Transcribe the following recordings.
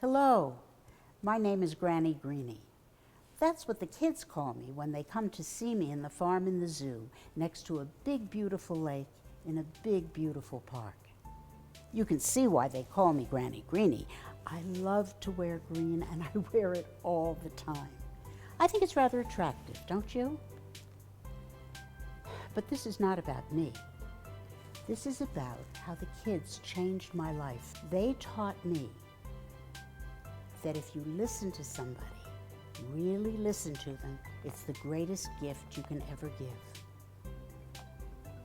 Hello, my name is GrannyGreeny. That's what the kids call me when they come to see me in the farm in the zoo next to a big beautiful lake in a big beautiful park. You can see why they call me GrannyGreeny. I love to wear green and I wear it all the time. I think it's rather attractive, don't you? But this is not about me. This is about how the kids changed my life. They taught me that if you listen to somebody, really listen to them, it's the greatest gift you can ever give.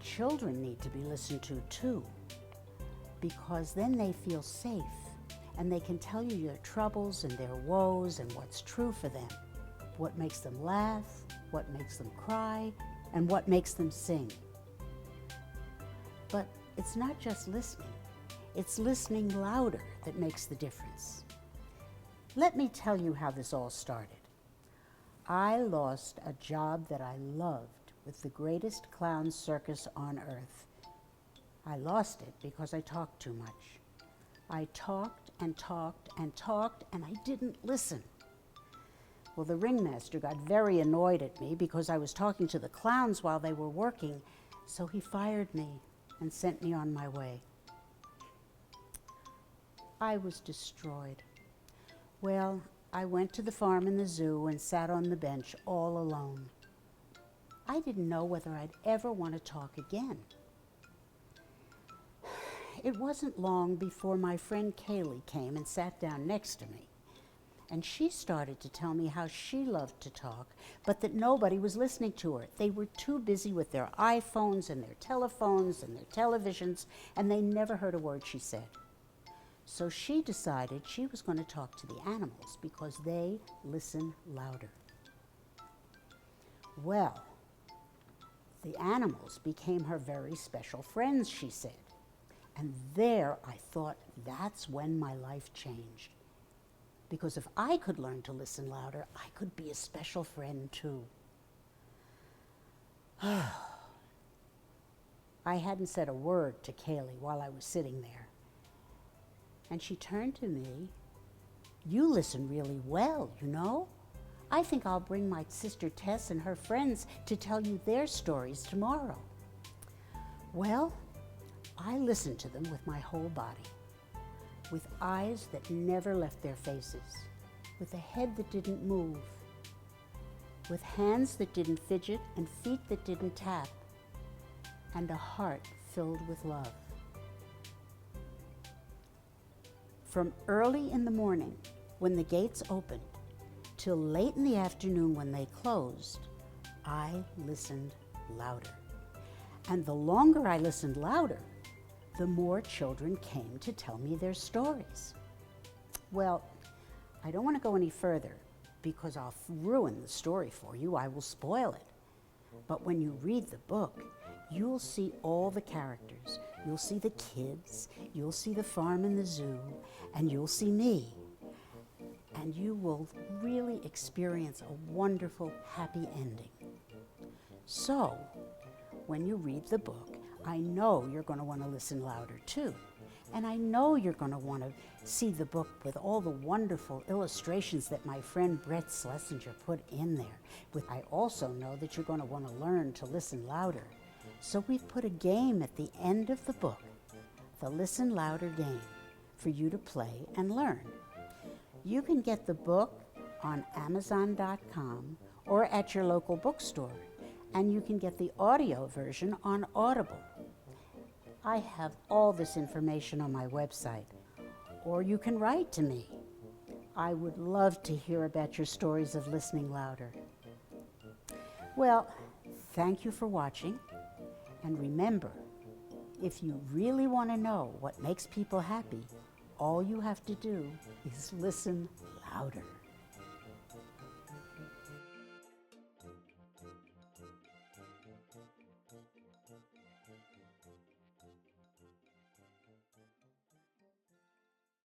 Children need to be listened to too, because then they feel safe and they can tell you their troubles and their woes and what's true for them, what makes them laugh, what makes them cry, and what makes them sing. But it's not just listening, it's listening louder that makes the difference. Let me tell you how this all started. I lost a job that I loved with the greatest clown circus on earth. I lost it because I talked too much. I talked and talked and talked and I didn't listen. Well, the ringmaster got very annoyed at me because I was talking to the clowns while they were working, so he fired me and sent me on my way. I was destroyed. Well, I went to the farm in the zoo and sat on the bench all alone. I didn't know whether I'd ever want to talk again. It wasn't long before my friend Kaylee came and sat down next to me. And she started to tell me how she loved to talk, but that nobody was listening to her. They were too busy with their iPhones and their telephones and their televisions, and they never heard a word she said. So she decided she was going to talk to the animals because they listen louder. Well, the animals became her very special friends, she said. And there I thought that's when my life changed. Because if I could learn to listen louder, I could be a special friend too. I hadn't said a word to Kaylee while I was sitting there. And she turned to me. You listen really well, you know? I think I'll bring my sister Tess and her friends to tell you their stories tomorrow. Well, I listened to them with my whole body, with eyes that never left their faces, with a head that didn't move, with hands that didn't fidget and feet that didn't tap, and a heart filled with love. From early in the morning, when the gates opened, till late in the afternoon when they closed, I listened louder. And the longer I listened louder, the more children came to tell me their stories. Well, I don't want to go any further because I'll ruin the story for you. I will spoil it. But when you read the book, you'll see all the characters. You'll see the kids, you'll see the farm and the zoo, and you'll see me. And you will really experience a wonderful, happy ending. So, when you read the book, I know you're going to want to listen louder too. And I know you're going to want to see the book with all the wonderful illustrations that my friend Bret Schlesinger put in there. I also know that you're going to want to learn to listen louder. So we've put a game at the end of the book, the Listen Louder game, for you to play and learn. You can get the book on Amazon.com or at your local bookstore, and you can get the audio version on Audible. I have all this information on my website, or you can write to me. I would love to hear about your stories of listening louder. Well, thank you for watching, and remember, if you really want to know what makes people happy, all you have to do is listen louder.